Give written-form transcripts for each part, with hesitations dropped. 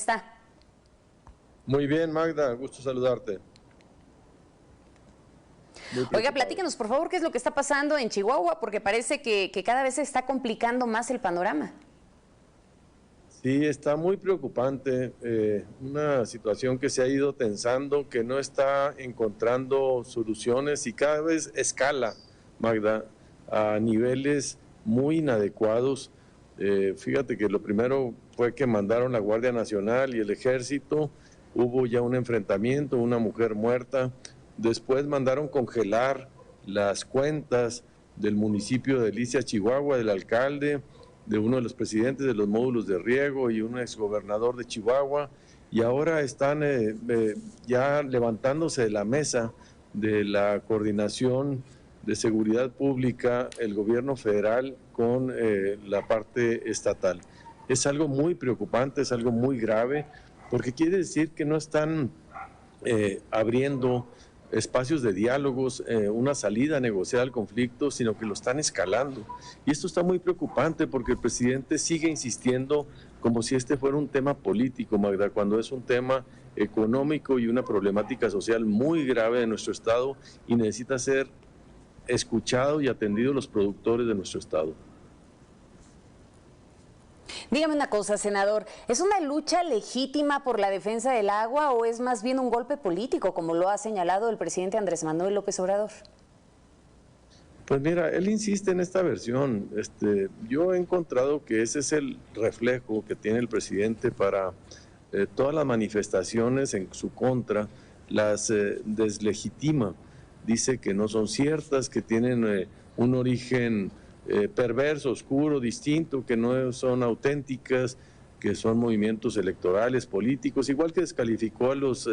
está? Muy bien, Magda, gusto saludarte. Oiga, platíquenos, por favor, qué es lo que está pasando en Chihuahua, porque parece que cada vez se está complicando más el panorama. Sí, está muy preocupante, una situación que se ha ido tensando, que no está encontrando soluciones y cada vez escala, Magda, a niveles muy inadecuados. Fíjate que lo primero fue que mandaron la Guardia Nacional y el Ejército, hubo ya un enfrentamiento, una mujer muerta, después mandaron congelar las cuentas del municipio de Licia, Chihuahua, del alcalde, de uno de los presidentes de los módulos de riego y un exgobernador de Chihuahua, y ahora están ya levantándose de la mesa de la coordinación de seguridad pública, el gobierno federal con la parte estatal. Es algo muy preocupante, es algo muy grave, porque quiere decir que no están abriendo espacios de diálogos, una salida a negociar el conflicto, sino que lo están escalando. Y esto está muy preocupante porque el presidente sigue insistiendo como si este fuera un tema político, Magda, cuando es un tema económico y una problemática social muy grave de nuestro estado y necesita ser escuchado y atendido los productores de nuestro estado. Dígame una cosa, senador, ¿es una lucha legítima por la defensa del agua o es más bien un golpe político, como lo ha señalado el presidente Andrés Manuel López Obrador? Pues mira, él insiste en esta versión. Yo he encontrado que ese es el reflejo que tiene el presidente para todas las manifestaciones en su contra, las deslegitima. Dice que no son ciertas, que tienen un origen perverso, oscuro, distinto, que no son auténticas, que son movimientos electorales, políticos, igual que descalificó a los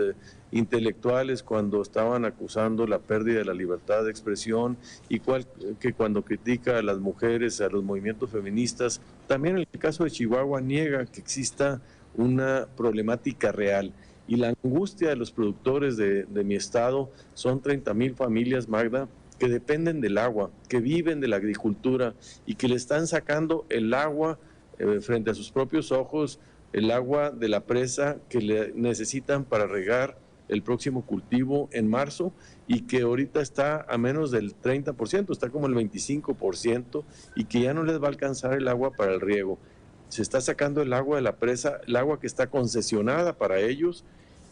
intelectuales cuando estaban acusando la pérdida de la libertad de expresión, igual que cuando critica a las mujeres, a los movimientos feministas. También en el caso de Chihuahua niega que exista una problemática real. Y la angustia de los productores de mi estado son 30,000 familias, Magda, que dependen del agua, que viven de la agricultura y que le están sacando el agua frente a sus propios ojos, el agua de la presa que le necesitan para regar el próximo cultivo en marzo y que ahorita está a menos del 30%, está como el 25% y que ya no les va a alcanzar el agua para el riego. Se está sacando el agua de la presa, el agua que está concesionada para ellos,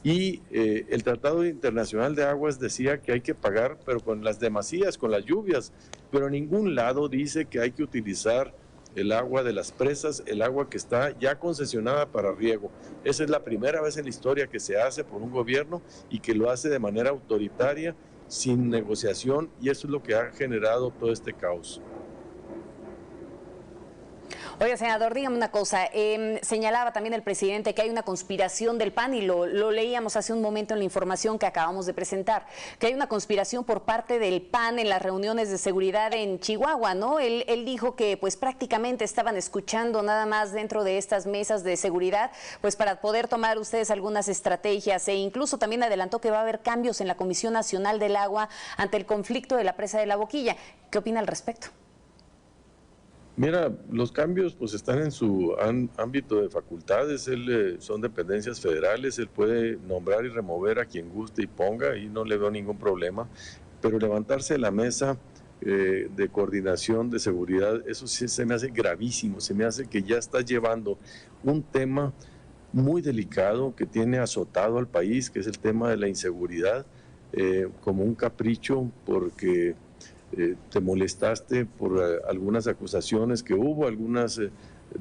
y el Tratado Internacional de Aguas decía que hay que pagar, pero con las demasías, con las lluvias, pero en ningún lado dice que hay que utilizar el agua de las presas, el agua que está ya concesionada para riego. Esa es la primera vez en la historia que se hace por un gobierno y que lo hace de manera autoritaria, sin negociación, y eso es lo que ha generado todo este caos. Oiga, senador, dígame una cosa, señalaba también el presidente que hay una conspiración del PAN y lo leíamos hace un momento en la información que acabamos de presentar, que hay una conspiración por parte del PAN en las reuniones de seguridad en Chihuahua, ¿no? Él dijo que pues prácticamente estaban escuchando nada más dentro de estas mesas de seguridad, pues para poder tomar ustedes algunas estrategias, e incluso también adelantó que va a haber cambios en la Comisión Nacional del Agua ante el conflicto de la presa de La Boquilla. ¿Qué opina al respecto? Mira, los cambios pues están en su ámbito de facultades, son dependencias federales, él puede nombrar y remover a quien guste y ponga y no le veo ningún problema, pero levantarse de la mesa de coordinación de seguridad, eso sí se me hace gravísimo, se me hace que ya está llevando un tema muy delicado que tiene azotado al país, que es el tema de la inseguridad, como un capricho porque te molestaste por algunas acusaciones que hubo, algunas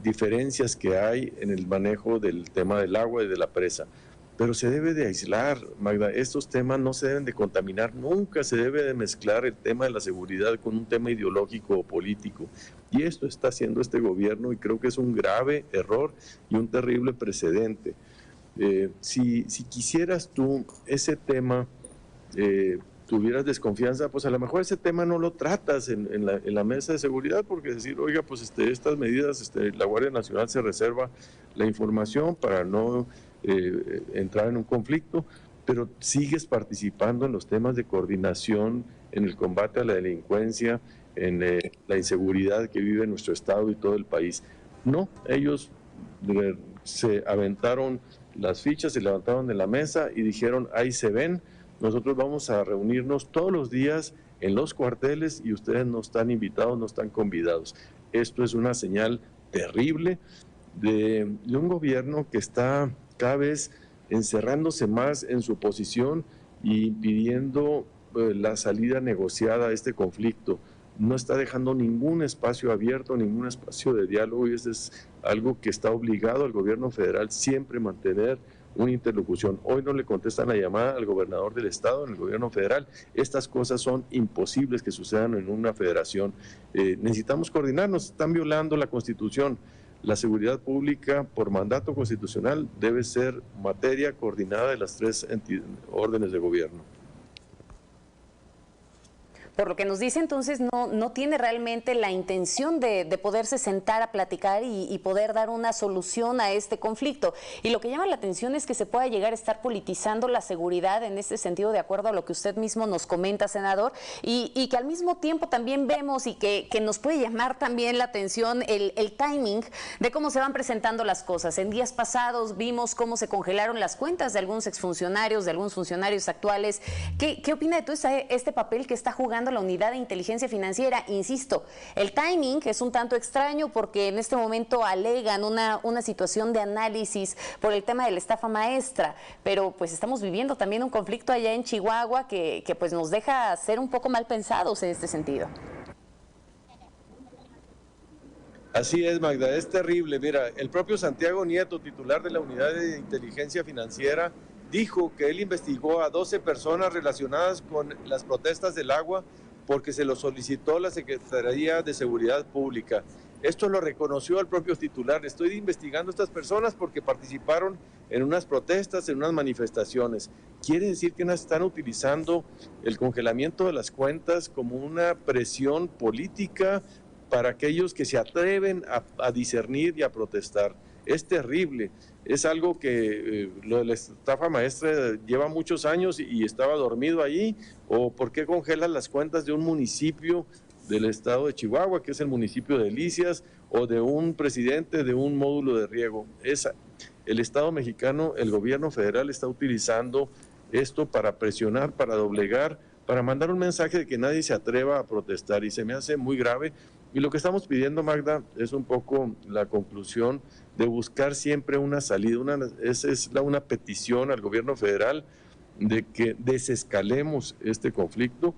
diferencias que hay en el manejo del tema del agua y de la presa. Pero se debe de aislar, Magda, estos temas no se deben de contaminar, nunca se debe de mezclar el tema de la seguridad con un tema ideológico o político. Y esto está haciendo este gobierno y creo que es un grave error y un terrible precedente. Si quisieras tú ese tema, tuvieras desconfianza, pues a lo mejor ese tema no lo tratas en la mesa de seguridad, porque decir, oiga, pues estas medidas, la Guardia Nacional se reserva la información para no entrar en un conflicto, pero sigues participando en los temas de coordinación, en el combate a la delincuencia, en la inseguridad que vive nuestro estado y todo el país. No, ellos se aventaron las fichas se levantaron de la mesa y dijeron, ahí se ven, nosotros vamos a reunirnos todos los días en los cuarteles y ustedes no están invitados, no están convidados. Esto es una señal terrible de un gobierno que está cada vez encerrándose más en su posición y impidiendo la salida negociada a este conflicto. No está dejando ningún espacio abierto, ningún espacio de diálogo, y eso es algo que está obligado al gobierno federal siempre mantener una interlocución. Hoy no le contestan la llamada al gobernador del estado, en el gobierno federal. Estas cosas son imposibles que sucedan en una federación. Necesitamos coordinarnos, están violando la Constitución. La seguridad pública, por mandato constitucional, debe ser materia coordinada de las tres órdenes de gobierno. Por lo que nos dice, entonces, no tiene realmente la intención de poderse sentar a platicar y poder dar una solución a este conflicto. Y lo que llama la atención es que se pueda llegar a estar politizando la seguridad en este sentido, de acuerdo a lo que usted mismo nos comenta, senador, y que al mismo tiempo también vemos y que nos puede llamar también la atención el timing de cómo se van presentando las cosas. En días pasados vimos cómo se congelaron las cuentas de algunos exfuncionarios, de algunos funcionarios actuales. ¿Qué opina de todo este papel que está jugando la Unidad de Inteligencia Financiera? Insisto, el timing es un tanto extraño porque en este momento alegan una situación de análisis por el tema de la estafa maestra, pero pues estamos viviendo también un conflicto allá en Chihuahua que pues nos deja ser un poco mal pensados en este sentido. Así es, Magda, es terrible. Mira, el propio Santiago Nieto, titular de la Unidad de Inteligencia Financiera, dijo que él investigó a 12 personas relacionadas con las protestas del agua porque se lo solicitó la Secretaría de Seguridad Pública. Esto lo reconoció el propio titular. Estoy investigando a estas personas porque participaron en unas protestas, en unas manifestaciones. Quiere decir que están utilizando el congelamiento de las cuentas como una presión política para aquellos que se atreven a discernir y a protestar. Es terrible, es algo que lo de la estafa maestra lleva muchos años y estaba dormido ahí, o por qué congelan las cuentas de un municipio del estado de Chihuahua, que es el municipio de Delicias, o de un presidente de un módulo de riego. El Estado mexicano, el gobierno federal está utilizando esto para presionar, para doblegar, para mandar un mensaje de que nadie se atreva a protestar, y se me hace muy grave. Y lo que estamos pidiendo, Magda, es un poco la conclusión de buscar siempre una salida. Esa es una petición al gobierno federal de que desescalemos este conflicto,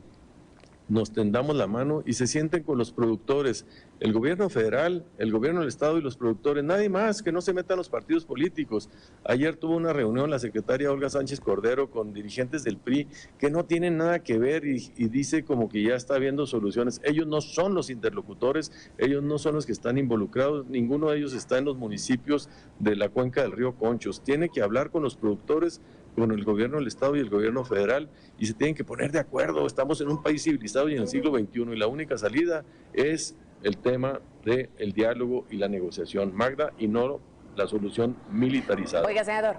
nos tendamos la mano y se sienten con los productores, el gobierno federal, el gobierno del estado y los productores, nadie más, que no se metan los partidos políticos. Ayer tuvo una reunión la secretaria Olga Sánchez Cordero con dirigentes del PRI que no tienen nada que ver y dice como que ya está viendo soluciones. Ellos no son los interlocutores, ellos no son los que están involucrados, ninguno de ellos está en los municipios de la cuenca del río Conchos. Tiene que hablar con los productores, con el gobierno del estado y el gobierno federal, y se tienen que poner de acuerdo. Estamos en un país civilizado y en el siglo XXI, y la única salida es el tema del diálogo y la negociación, Magda, y no la solución militarizada. Oiga, senador,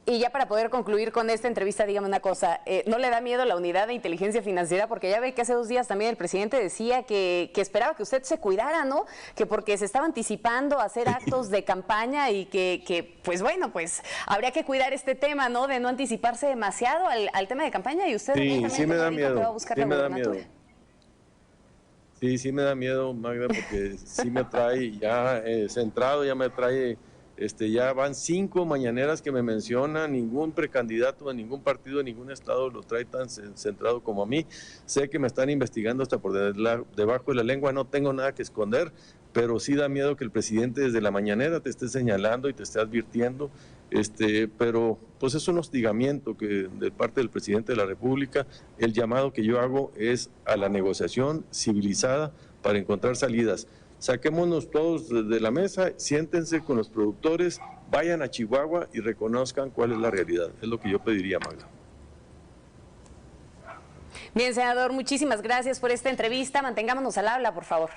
y ya para poder concluir con esta entrevista, dígame una cosa, ¿no le da miedo la Unidad de Inteligencia Financiera? Porque ya ve que hace 2 días también el presidente decía que esperaba que usted se cuidara, ¿no? Que porque se estaba anticipando a hacer actos de campaña y que pues bueno, pues habría que cuidar este tema, ¿no? De no anticiparse demasiado al tema de campaña, y usted sí me da miedo, sí me da miedo. Sí me da miedo, Magda, porque sí me trae ya centrado, ya me trae... ya van 5 mañaneras que me mencionan, ningún precandidato de ningún partido de ningún estado lo trae tan centrado como a mí. Sé que me están investigando hasta por debajo de la lengua, no tengo nada que esconder, pero sí da miedo que el presidente desde la mañanera te esté señalando y te esté advirtiendo, pero pues es un hostigamiento que de parte del presidente de la República. El llamado que yo hago es a la negociación civilizada para encontrar salidas. Saquémonos todos de la mesa, siéntense con los productores, vayan a Chihuahua y reconozcan cuál es la realidad. Es lo que yo pediría, Magda. Bien, senador, muchísimas gracias por esta entrevista. Mantengámonos al habla, por favor.